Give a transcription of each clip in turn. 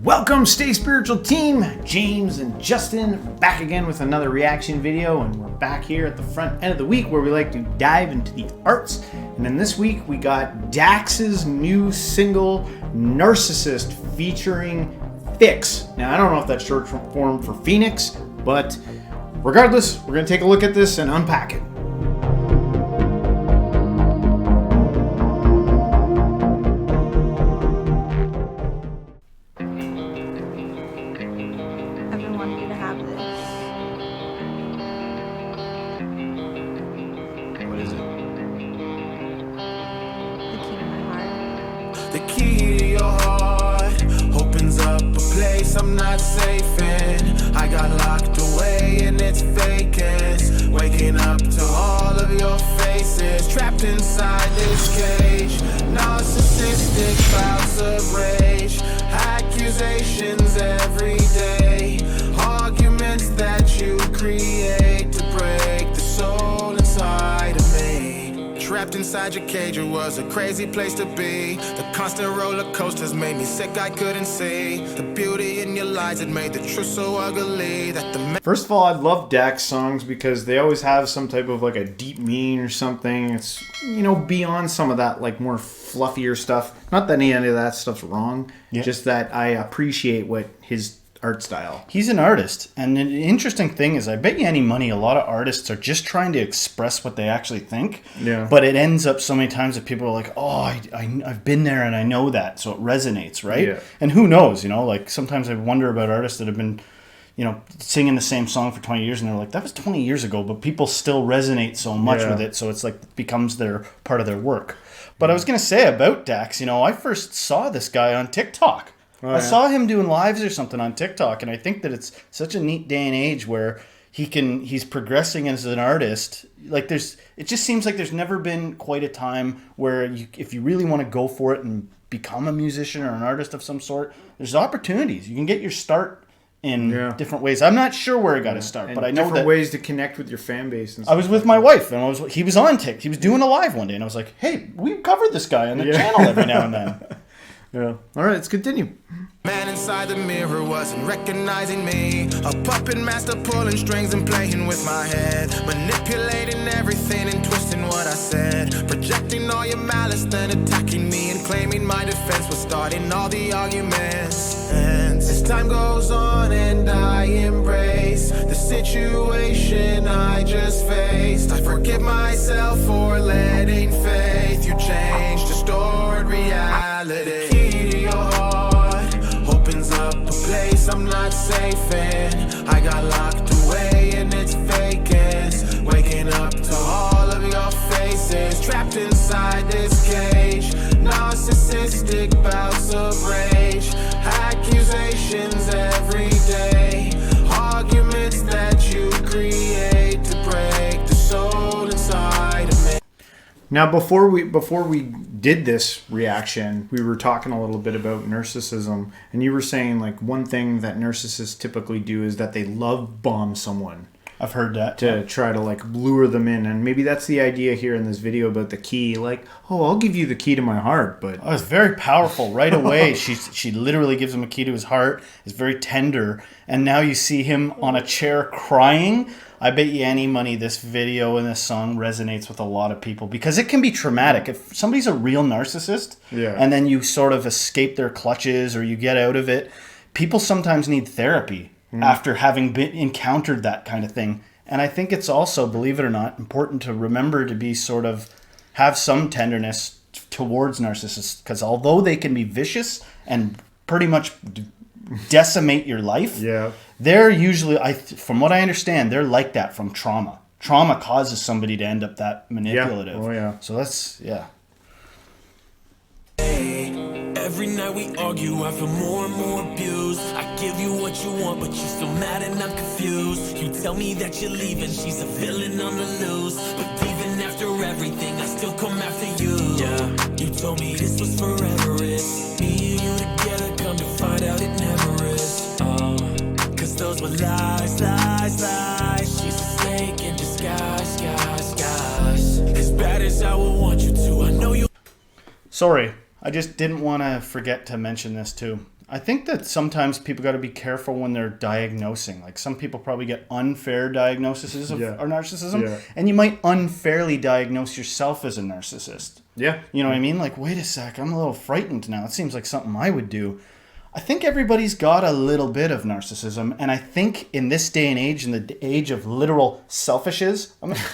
Welcome, Stay Spiritual team. James and Justin back again with another reaction video, and we're back here at the front end of the week where we like to dive into the arts. And then this week we got Dax's new single, Narcissist, featuring Phix. Now I don't know if that's short form for Phoenix, but regardless, we're going to take a look at this and unpack it. The key to your heart opens up a place I'm not safe in. I got locked away in its vacance, waking up to all of your faces, trapped inside this cage. Narcissistic bouts of rage, accusations every day, arguments that you create to break the soul inside of me. Trapped inside your cage, it was a crazy place to be. The constant roller coasters made me sick, I couldn't see the beauty in your lies. It made the truth so ugly that the... First of all, I love Dax songs because they always have some type of like a deep meaning or something. It's, you know, beyond some of that like more fluffier stuff. Not that any of that stuff's wrong, just that I appreciate what his art style. He's an artist, and the interesting thing is, I bet you any money, a lot of artists are just trying to express what they actually think. Yeah. But it ends up so many times that people are like, "Oh, I've been there and I know that," so it resonates, right? Yeah. And who knows? You know, like sometimes I wonder about artists that have been, you know, singing the same song for 20 years, and they're like, "That was 20 years ago," but people still resonate so much with it, so it's like it becomes their part of their work. But I was gonna say about Dax, you know, I first saw this guy on TikTok. I saw him doing lives or something on TikTok, and I think that it's such a neat day and age where he's progressing as an artist. Like it just seems like there's never been quite a time where if you really want to go for it and become a musician or an artist of some sort, there's opportunities. You can get your start in different ways. I'm not sure where he got his start, but I know different ways to connect with your fan base. And I was with my wife, and he was on TikTok. He was doing a live one day, and I was like, "Hey, we covered this guy on the channel every now and then." Yeah. All right, let's continue. Man inside the mirror wasn't recognizing me. A puppet master pulling strings and playing with my head, manipulating everything and twisting what I said, projecting all your malice, then attacking me and claiming my defense was starting all the arguments. And as time goes on and I embrace the situation I just faced, I forgive myself for letting faith you change distorted reality. I'm not safe in. I got locked away in its vacance, waking up to all of your faces, trapped inside this cage. Narcissistic bouts of rage, accusations every day, arguments that you create to break the soul inside of me. Now, before we did this reaction, we were talking a little bit about narcissism, and you were saying like one thing that narcissists typically do is that they love bomb someone. I've heard that. To try to like lure them in, and maybe that's the idea here in this video about the key. Like, oh, I'll give you the key to my heart, but it's very powerful right away. She literally gives him a key to his heart. It's very tender, and now you see him on a chair crying. I bet you any money this video and this song resonates with a lot of people because it can be traumatic. If somebody's a real narcissist and then you sort of escape their clutches or you get out of it, people sometimes need therapy after having encountered that kind of thing. And I think it's also, believe it or not, important to remember to be have some tenderness towards narcissists, because although they can be vicious and pretty much decimate your life, they're usually, from what I understand, they're like that from trauma. Trauma causes somebody to end up that manipulative. So that's, Every night we argue, I feel more and more abused. I give you what you want, but you're still mad and I'm confused. You tell me that you're leaving, she's a villain on the loose. But even after everything, I still come after you. You told me this was forever, it's me and you together, come to find out it never is. Cause those were lies, lies, lies. She's a snake in disguise, guys, guys. As bad as I would want you to, I know you. Sorry, I just didn't want to forget to mention this too. I think that sometimes people got to be careful when they're diagnosing. Like some people probably get unfair diagnoses of our narcissism, and you might unfairly diagnose yourself as a narcissist. Yeah. You know what I mean? Like, wait a sec, I'm a little frightened now. It seems like something I would do. I think everybody's got a little bit of narcissism, and I think in this day and age, in the age of literal selfishes,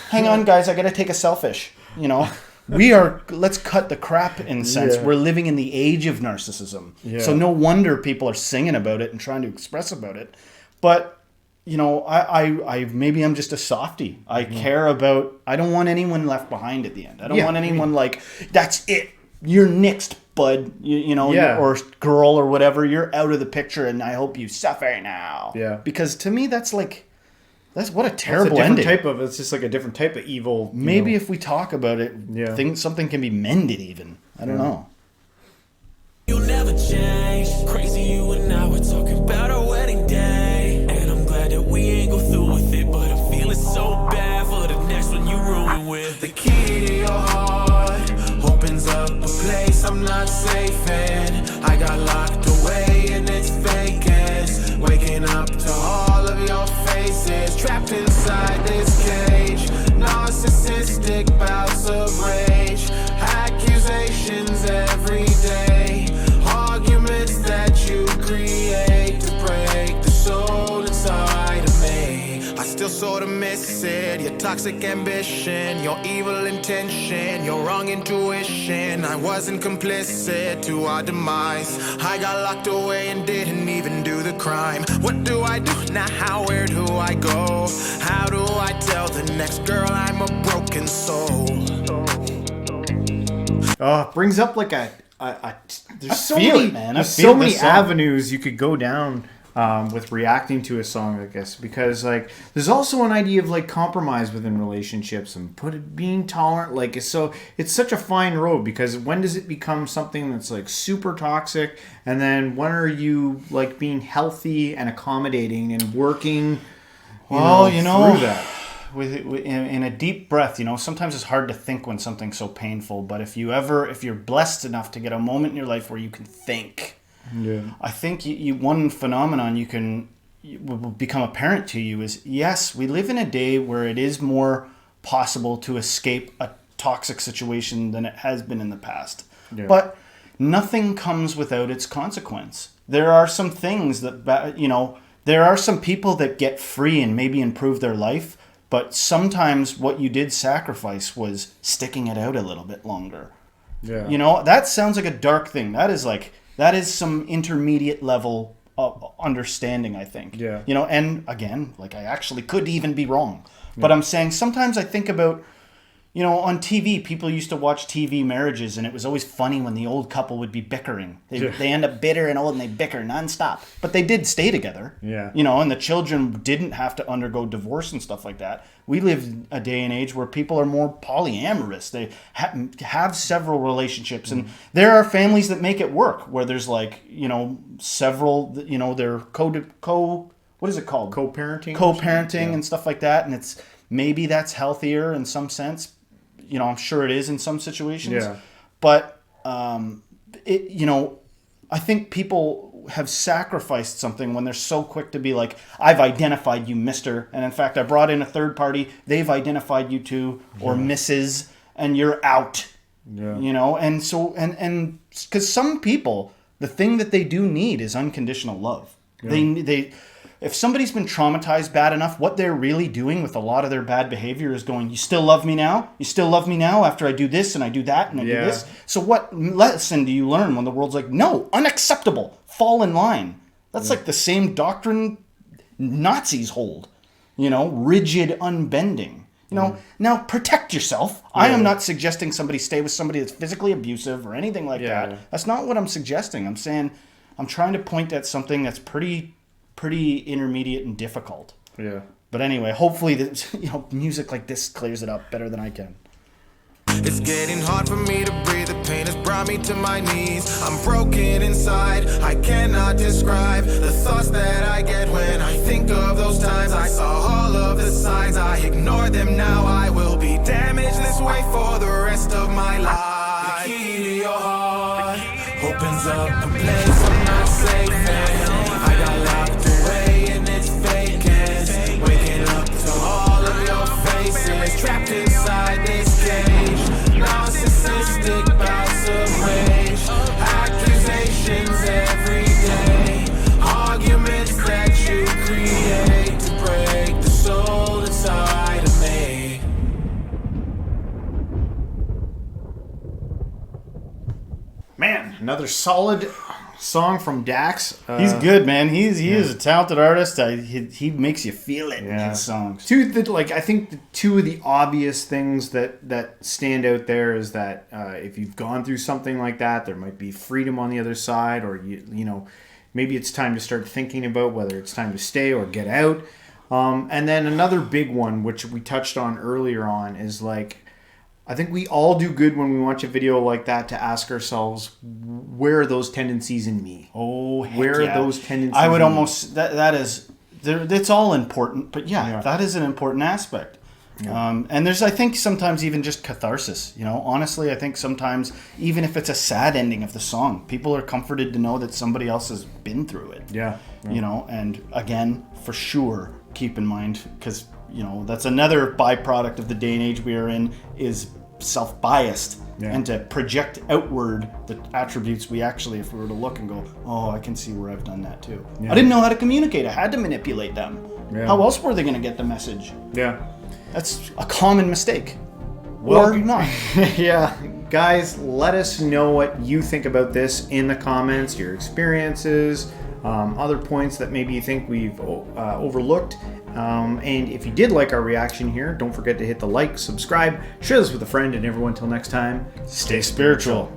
hang on, guys, I got to take a selfish, you know. Let's cut the crap in a sense. We're living in the age of narcissism. Yeah. So no wonder people are singing about it and trying to express about it. But, you know, I maybe I'm just a softie. I care about, I don't want anyone left behind at the end. I don't want anyone like, that's it. You're nixed, bud, you know, or girl or whatever. You're out of the picture and I hope you suffer now. Yeah. Because to me, that's like, that's what a terrible ending. It's just like a different type of evil. Maybe if we talk about it, something can be mended even. I don't know. You'll never change. Crazy you and I were talking about our wedding day. And I'm glad that we ain't go through with it. But I'm feeling so bad for the next one you ruin with. The key to your heart opens up a place I'm not safe in. I got locked away in its vacance. Waking up to all of your faces trapped inside this cage. Narcissistic bouts of rage. Accusations every day. Arguments that you create to break the soul inside of me. I still sort of miss it. Your toxic ambition, your evil intention, your wrong intuition. I wasn't complicit to our demise. I got locked away and didn't even do the crime. What do I do now? Where do I go? How do I tell the next girl I'm a broken soul? Brings up like there's so many avenues you could go down with reacting to a song, I guess, because like there's also an idea of like compromise within relationships and being tolerant. Like it's such a fine road, because when does it become something that's like super toxic, and then when are you like being healthy and accommodating and working through that? In a deep breath, you know, sometimes it's hard to think when something's so painful, but if you're blessed enough to get a moment in your life where you can think, I think one phenomenon will become apparent to you is, yes, we live in a day where it is more possible to escape a toxic situation than it has been in the past. But nothing comes without its consequence. There are some things that, you know, there are some people that get free and maybe improve their life. But sometimes what you did sacrifice was sticking it out a little bit longer. Yeah. You know, that sounds like a dark thing. That is some intermediate level of understanding, I think. Yeah. You know, and again, like I actually could even be wrong. But I'm saying sometimes I think about, you know, on TV, people used to watch TV marriages, and it was always funny when the old couple would be bickering. They end up bitter and old, and they bicker nonstop. But they did stay together. Yeah. You know, and the children didn't have to undergo divorce and stuff like that. We live a day and age where people are more polyamorous. They have several relationships, and there are families that make it work, where there's like, you know, several, you know, they're what is it called? Co-parenting and stuff like that, and it's maybe that's healthier in some sense. You know, I'm sure it is in some situations. Yeah. But, you know, I think people have sacrificed something when they're so quick to be like, I've identified you, mister. And in fact, I brought in a third party. They've identified you too, or Mrs., and you're out. Yeah. You know, and so, and because some people, the thing that they do need is unconditional love. Yeah. If somebody's been traumatized bad enough, what they're really doing with a lot of their bad behavior is going, you still love me now? You still love me now after I do this and I do that and I do this? So what lesson do you learn when the world's like, no, unacceptable, fall in line? That's like the same doctrine Nazis hold, you know, rigid unbending. You know, now protect yourself. I am not suggesting somebody stay with somebody that's physically abusive or anything like that. That's not what I'm suggesting. I'm saying I'm trying to point at something that's pretty intermediate and difficult. Yeah. But anyway, hopefully, music like this clears it up better than I can. It's getting hard for me to breathe. The pain has brought me to my knees. I'm broken inside. I cannot describe the thoughts that I get when I think of those times. I saw all of the signs. I ignored them. Now I will be damaged this way for the rest of my life. The key to your heart opens up a place I'm not safe another solid song from Dax. He's good, man. He is a talented artist. He makes you feel it in his songs. I think two of the obvious things that stand out there is that if you've gone through something like that, there might be freedom on the other side, or you know, maybe it's time to start thinking about whether it's time to stay or get out. And then another big one, which we touched on earlier on, is like, I think we all do good when we watch a video like that to ask ourselves, where are those tendencies in me? Oh, where are those tendencies? I would almost that is it's all important, but that is an important aspect. Yeah. And there's, I think, sometimes even just catharsis. You know, honestly, I think sometimes even if it's a sad ending of the song, people are comforted to know that somebody else has been through it. Yeah. You know, and again, for sure, keep in mind, because you know that's another byproduct of the day and age we are in, is self-biased, and to project outward the attributes we actually, if we were to look and go, oh, I can see where I've done that too. I didn't know how to communicate. I had to manipulate them. How else were they going to get the message? That's a common mistake. Or not. Guys, let us know what you think about this in the comments, your experiences, other points that maybe you think we've overlooked. And if you did like our reaction here, don't forget to hit the like, subscribe, share this with a friend, and everyone, till next time, stay spiritual.